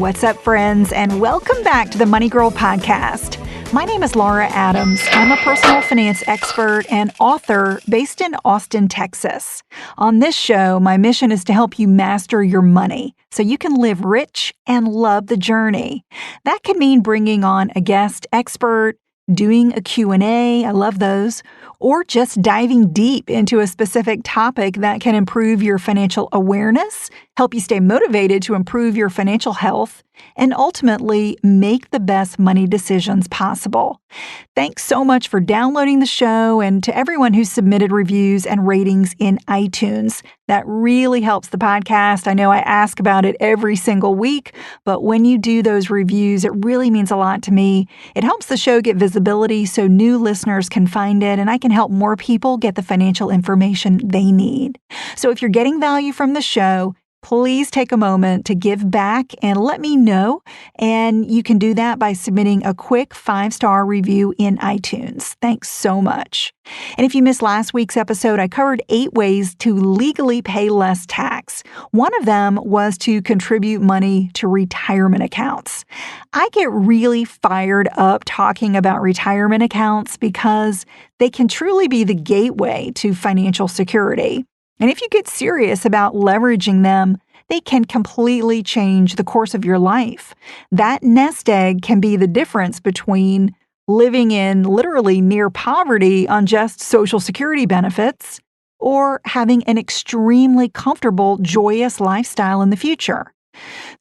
what's up, friends, and welcome back to the Money Girl Podcast. My name is Laura Adams. I'm a personal finance expert and author based in Austin, Texas. On this show, my mission is to help you master your money so you can live rich and love the journey. That could mean bringing on a guest expert, doing a Q&A, I love those, or just diving deep into a specific topic that can improve your financial awareness, help you stay motivated to improve your financial health, and ultimately make the best money decisions possible. Thanks so much for downloading the show, and to everyone who submitted reviews and ratings in iTunes. That really helps the podcast. I know I ask about it every single week, but when you do those reviews, it really means a lot to me. It helps the show get visibility so new listeners can find it, and I can help more people get the financial information they need. So if you're getting value from the show, please take a moment to give back and let me know. And you can do that by submitting a quick 5-star review in iTunes. Thanks so much. And if you missed last week's episode, I covered 8 ways to legally pay less tax. One of them was to contribute money to retirement accounts. I get really fired up talking about retirement accounts because they can truly be the gateway to financial security. And if you get serious about leveraging them, they can completely change the course of your life. That nest egg can be the difference between living in literally near poverty on just Social Security benefits or having an extremely comfortable, joyous lifestyle in the future.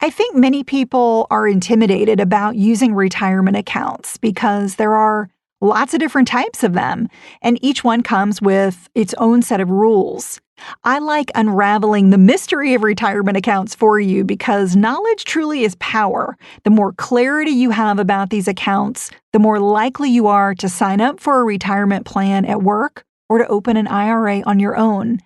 I think many people are intimidated about using retirement accounts because there are lots of different types of them, and each one comes with its own set of rules. I like unraveling the mystery of retirement accounts for you because knowledge truly is power. The more clarity you have about these accounts, the more likely you are to sign up for a retirement plan at work or to open an IRA on your own.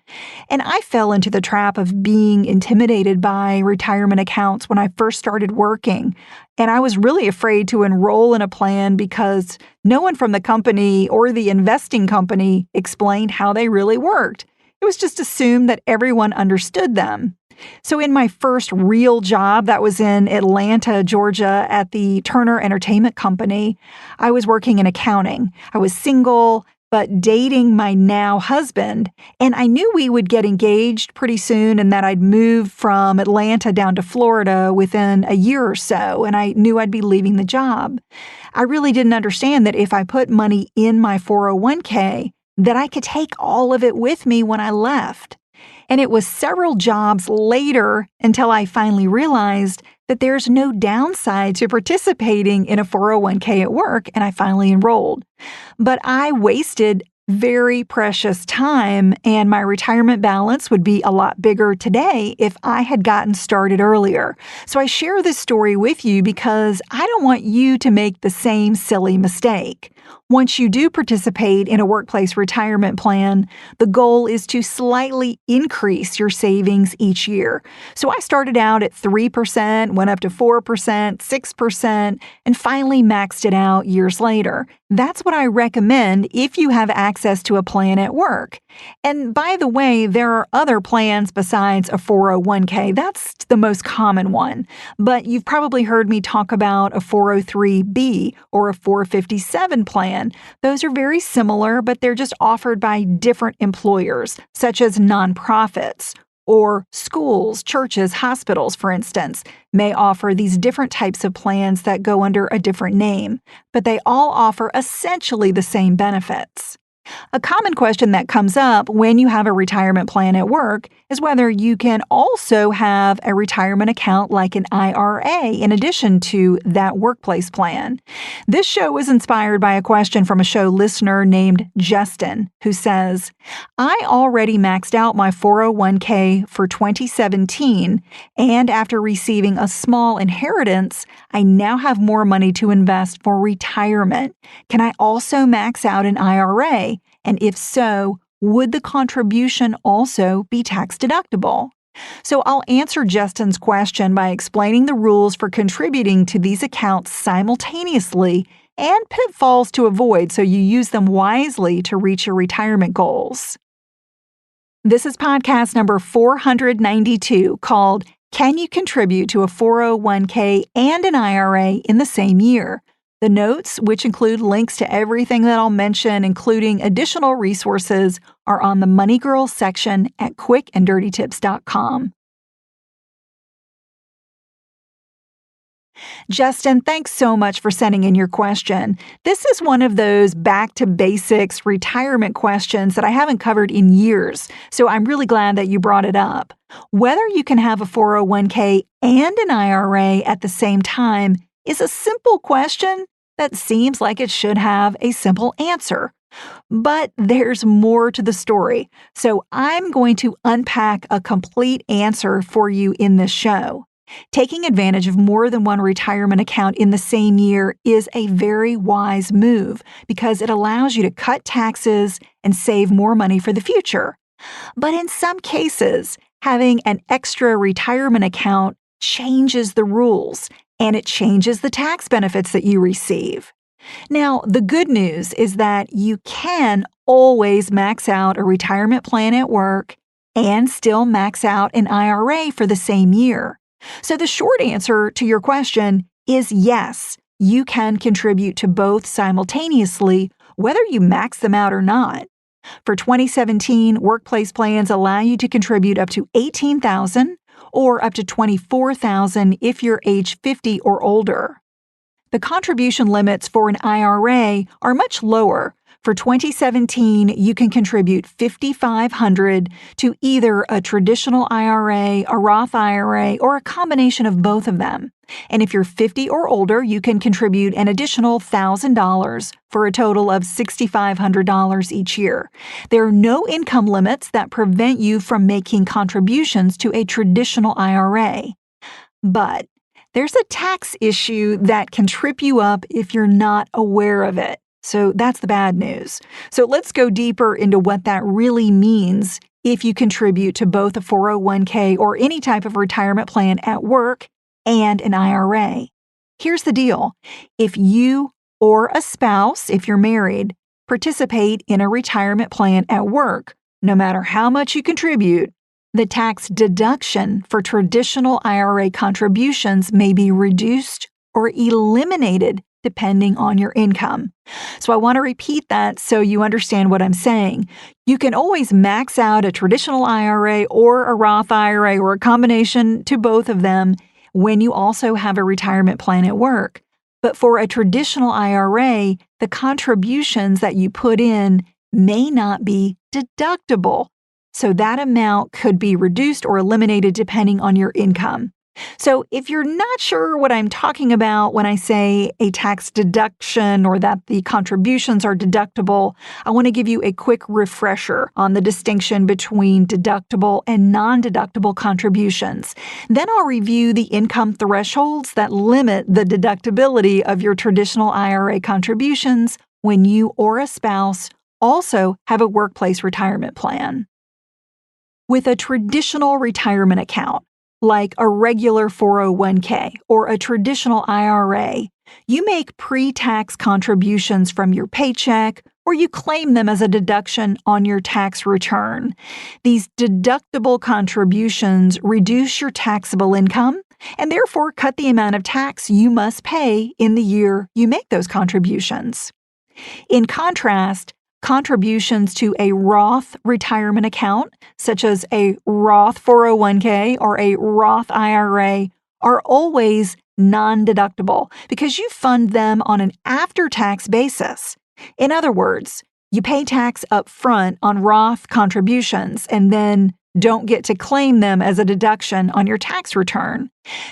And I fell into the trap of being intimidated by retirement accounts when I first started working. And I was really afraid to enroll in a plan because no one from the company or the investing company explained how they really worked. It was just assumed that everyone understood them. So in my first real job, that was in Atlanta, Georgia, at the Turner Entertainment Company, I was working in accounting. I was single, but dating my now husband, and I knew we would get engaged pretty soon and that I'd move from Atlanta down to Florida within a year or so, and I knew I'd be leaving the job. I really didn't understand that if I put money in my 401k, that I could take all of it with me when I left. And it was several jobs later until I finally realized that there's no downside to participating in a 401k at work, and I finally enrolled. But I wasted very precious time, and my retirement balance would be a lot bigger today if I had gotten started earlier. So I share this story with you because I don't want you to make the same silly mistake. Once you do participate in a workplace retirement plan, the goal is to slightly increase your savings each year. So I started out at 3%, went up to 4%, 6%, and finally maxed it out years later. That's what I recommend if you have access to a plan at work. And by the way, there are other plans besides a 401k. That's the most common one. But you've probably heard me talk about a 403b or a 457 plan. Those are very similar, but they're just offered by different employers, such as nonprofits. Or schools, churches, hospitals, for instance, may offer these different types of plans that go under a different name, but they all offer essentially the same benefits. A common question that comes up when you have a retirement plan at work is whether you can also have a retirement account like an IRA in addition to that workplace plan. This show was inspired by a question from a show listener named Justin, who says, I already maxed out my 401k for 2017, and after receiving a small inheritance, I now have more money to invest for retirement. Can I also max out an IRA? And if so, would the contribution also be tax deductible? So I'll answer Justin's question by explaining the rules for contributing to these accounts simultaneously and pitfalls to avoid so you use them wisely to reach your retirement goals. This is podcast number 492 called Can you contribute to a 401k and an IRA in the same year? The notes, which include links to everything that I'll mention, including additional resources, are on the Money Girl section at quickanddirtytips.com. Justin, thanks so much for sending in your question. This is one of those back to basics retirement questions that I haven't covered in years, so I'm really glad that you brought it up. Whether you can have a 401k and an IRA at the same time is a simple question that seems like it should have a simple answer. But there's more to the story, so I'm going to unpack a complete answer for you in this show. Taking advantage of more than one retirement account in the same year is a very wise move because it allows you to cut taxes and save more money for the future. But in some cases, having an extra retirement account changes the rules and it changes the tax benefits that you receive. Now, the good news is that you can always max out a retirement plan at work and still max out an IRA for the same year. So the short answer to your question is yes, you can contribute to both simultaneously, whether you max them out or not. For 2017, workplace plans allow you to contribute up to $18,000 or up to $24,000 if you're age 50 or older. The contribution limits for an IRA are much lower. For 2017, you can contribute $5,500 to either a traditional IRA, a Roth IRA, or a combination of both of them. And if you're 50 or older, you can contribute an additional $1,000 for a total of $6,500 each year. There are no income limits that prevent you from making contributions to a traditional IRA. But there's a tax issue that can trip you up if you're not aware of it. So that's the bad news. So let's go deeper into what that really means if you contribute to both a 401k or any type of retirement plan at work and an IRA. Here's the deal. If you or a spouse, if you're married, participate in a retirement plan at work, no matter how much you contribute, the tax deduction for traditional IRA contributions may be reduced or eliminated depending on your income. So I want to repeat that so you understand what I'm saying. You can always max out a traditional IRA or a Roth IRA or a combination to both of them when you also have a retirement plan at work. But for a traditional IRA, the contributions that you put in may not be deductible. So that amount could be reduced or eliminated depending on your income. So if you're not sure what I'm talking about when I say a tax deduction or that the contributions are deductible, I want to give you a quick refresher on the distinction between deductible and non-deductible contributions. Then I'll review the income thresholds that limit the deductibility of your traditional IRA contributions when you or a spouse also have a workplace retirement plan. With a traditional retirement account, like a regular 401k or a traditional IRA, you make pre-tax contributions from your paycheck or you claim them as a deduction on your tax return. These deductible contributions reduce your taxable income and therefore cut the amount of tax you must pay in the year you make those contributions. In contrast, contributions to a Roth retirement account, such as a Roth 401k or a Roth IRA, are always non-deductible because you fund them on an after-tax basis. In other words, you pay tax up front on Roth contributions and then don't get to claim them as a deduction on your tax return.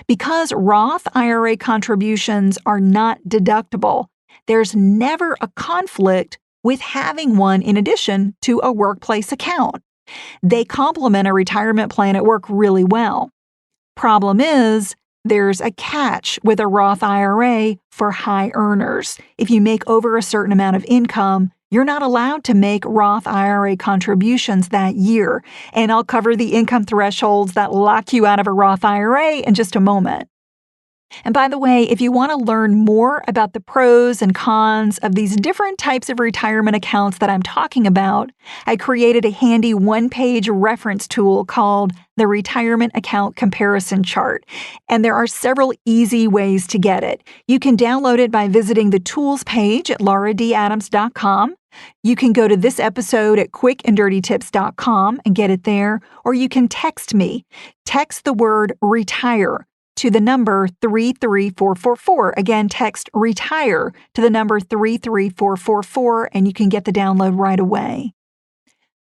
Because Roth IRA contributions are not deductible, there's never a conflict with having one in addition to a workplace account. They complement a retirement plan at work really well. Problem is, there's a catch with a Roth IRA for high earners. If you make over a certain amount of income, you're not allowed to make Roth IRA contributions that year. And I'll cover the income thresholds that lock you out of a Roth IRA in just a moment. And by the way, if you want to learn more about the pros and cons of these different types of retirement accounts that I'm talking about, I created a handy one-page reference tool called the Retirement Account Comparison Chart. And there are several easy ways to get it. You can download it by visiting the tools page at lauradadams.com. You can go to this episode at quickanddirtytips.com and get it there, or you can text me. Text the word retire to the number 33444. Again, text retire to the number 33444, and you can get the download right away.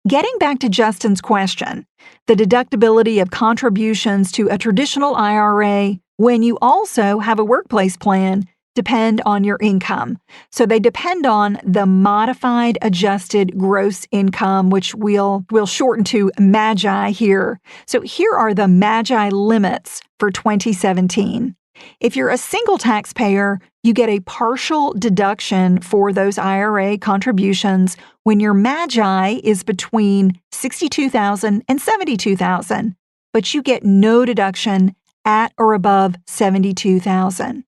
Getting back to Justin's question, the deductibility of contributions to a traditional IRA when you also have a workplace plan depend on your income. So they depend on the modified adjusted gross income, which we'll shorten to MAGI here. So here are the MAGI limits for 2017. If you're a single taxpayer, you get a partial deduction for those IRA contributions when your MAGI is between $62,000 and $72,000, but you get no deduction at or above $72,000.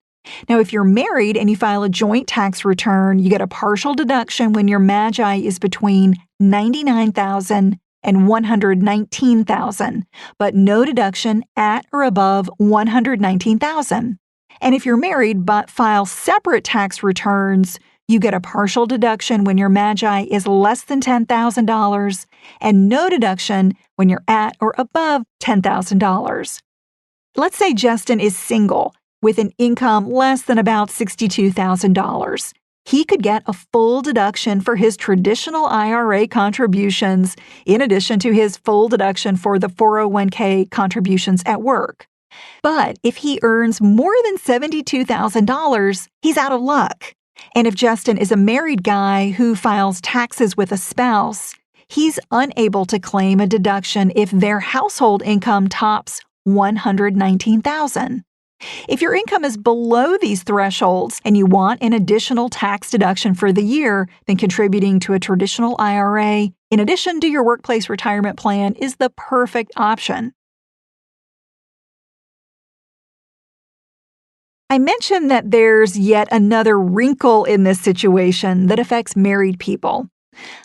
Now, if you're married and you file a joint tax return, you get a partial deduction when your MAGI is between $99,000 and $119,000, but no deduction at or above $119,000. And if you're married but file separate tax returns, you get a partial deduction when your MAGI is less than $10,000 and no deduction when you're at or above $10,000. Let's say Justin is single with an income less than about $62,000. He could get a full deduction for his traditional IRA contributions in addition to his full deduction for the 401k contributions at work. But if he earns more than $72,000, he's out of luck. And if Justin is a married guy who files taxes with a spouse, he's unable to claim a deduction if their household income tops $119,000. If your income is below these thresholds and you want an additional tax deduction for the year, then contributing to a traditional IRA, in addition to your workplace retirement plan, is the perfect option. I mentioned that there's yet another wrinkle in this situation that affects married people.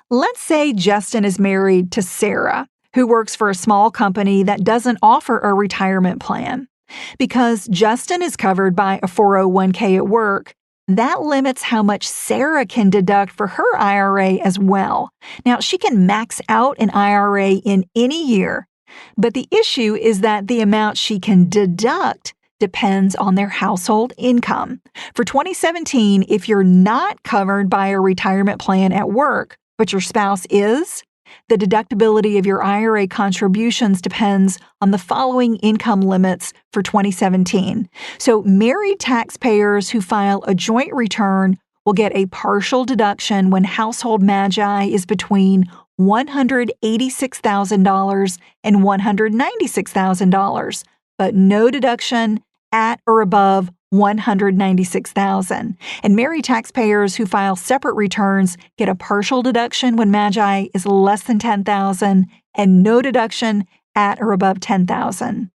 Let's say Justin is married to Sarah, who works for a small company that doesn't offer a retirement plan. Because Justin is covered by a 401k at work, that limits how much Sarah can deduct for her IRA as well. Now, she can max out an IRA in any year, but the issue is that the amount she can deduct depends on their household income. For 2017, if you're not covered by a retirement plan at work, but your spouse is, the deductibility of your IRA contributions depends on the following income limits for 2017. So married taxpayers who file a joint return will get a partial deduction when household MAGI is between $186,000 and $196,000, but no deduction at or above $196,000. And married taxpayers who file separate returns get a partial deduction when MAGI is less than $10,000 and no deduction at or above $10,000.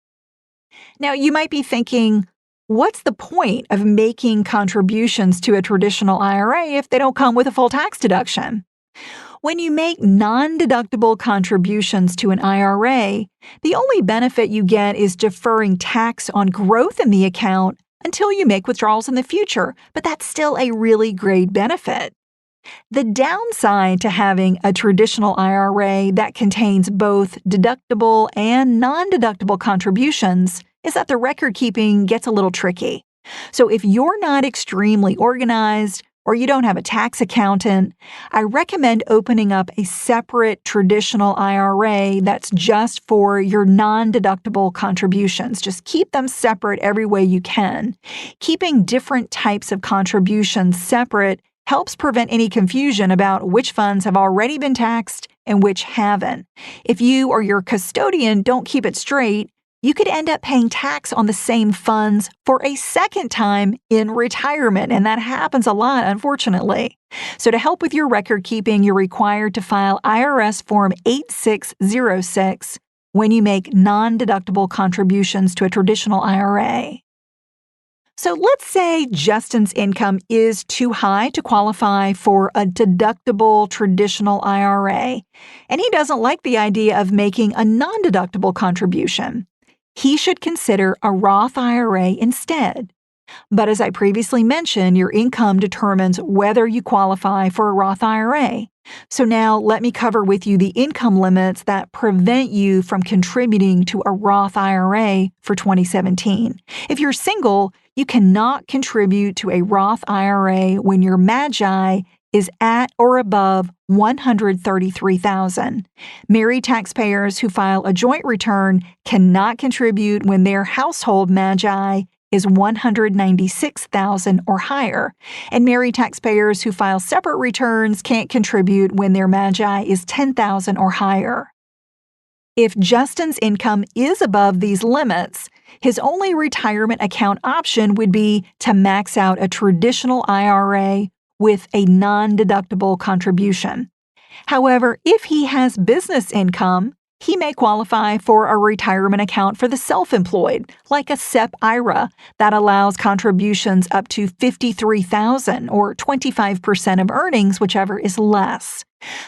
Now, you might be thinking, what's the point of making contributions to a traditional IRA if they don't come with a full tax deduction? When you make non-deductible contributions to an IRA, the only benefit you get is deferring tax on growth in the account until you make withdrawals in the future, but that's still a really great benefit. The downside to having a traditional IRA that contains both deductible and non-deductible contributions is that the record keeping gets a little tricky. So if you're not extremely organized or you don't have a tax accountant, I recommend opening up a separate traditional IRA that's just for your non-deductible contributions. Just keep them separate every way you can. Keeping different types of contributions separate helps prevent any confusion about which funds have already been taxed and which haven't. If you or your custodian don't keep it straight, you could end up paying tax on the same funds for a second time in retirement, and that happens a lot, unfortunately. So to help with your record keeping, you're required to file IRS Form 8606 when you make non-deductible contributions to a traditional IRA. So let's say Justin's income is too high to qualify for a deductible traditional IRA, and he doesn't like the idea of making a non-deductible contribution. He should consider a Roth IRA instead. But as I previously mentioned, your income determines whether you qualify for a Roth IRA. So now let me cover with you the income limits that prevent you from contributing to a Roth IRA for 2017. If you're single, you cannot contribute to a Roth IRA when your MAGI is at or above $133,000. Married taxpayers who file a joint return cannot contribute when their household MAGI is $196,000 or higher, and married taxpayers who file separate returns can't contribute when their MAGI is $10,000 or higher. If Justin's income is above these limits, his only retirement account option would be to max out a traditional IRA with a non-deductible contribution. However, if he has business income, he may qualify for a retirement account for the self-employed, like a SEP IRA that allows contributions up to $53,000 or 25% of earnings, whichever is less.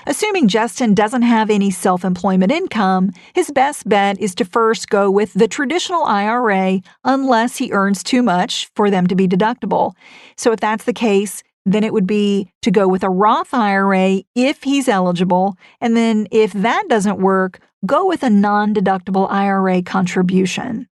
Assuming Justin doesn't have any self-employment income, his best bet is to first go with the traditional IRA unless he earns too much for them to be deductible. So if that's the case, then it would be to go with a Roth IRA if he's eligible, and then if that doesn't work, go with a non-deductible IRA contribution.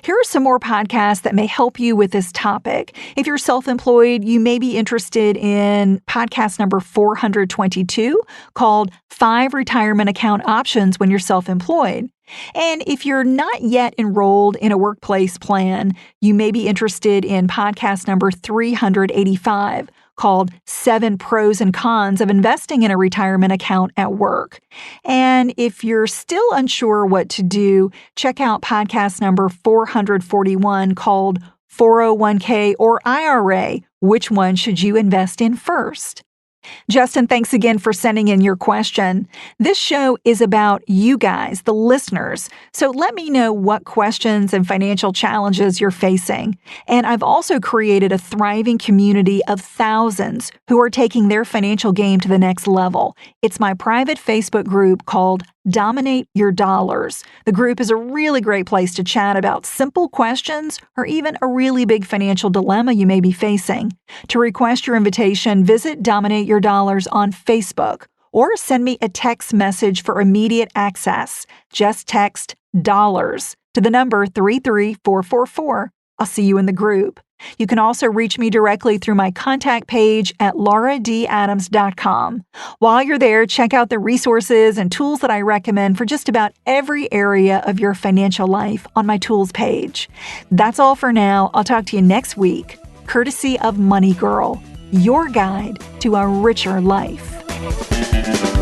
Here are some more podcasts that may help you with this topic. If you're self-employed, you may be interested in podcast number 422 called 5 Retirement Account Options When You're Self-Employed. And if you're not yet enrolled in a workplace plan, you may be interested in podcast number 385 called 7 Pros and Cons of Investing in a Retirement Account at Work. And if you're still unsure what to do, check out podcast number 441 called 401k or IRA. Which one should you invest in first? Justin, thanks again for sending in your question. This show is about you guys, the listeners, so let me know what questions and financial challenges you're facing. And I've also created a thriving community of thousands who are taking their financial game to the next level. It's my private Facebook group called Dominate Your Dollars. The group is a really great place to chat about simple questions or even a really big financial dilemma you may be facing. To request your invitation, visit Dominate Your Dollars on Facebook or send me a text message for immediate access. Just text dollars to the number 33444. I'll see you in the group. You can also reach me directly through my contact page at lauradadams.com. While you're there, check out the resources and tools that I recommend for just about every area of your financial life on my tools page. That's all for now. I'll talk to you next week, courtesy of Money Girl, your guide to a richer life.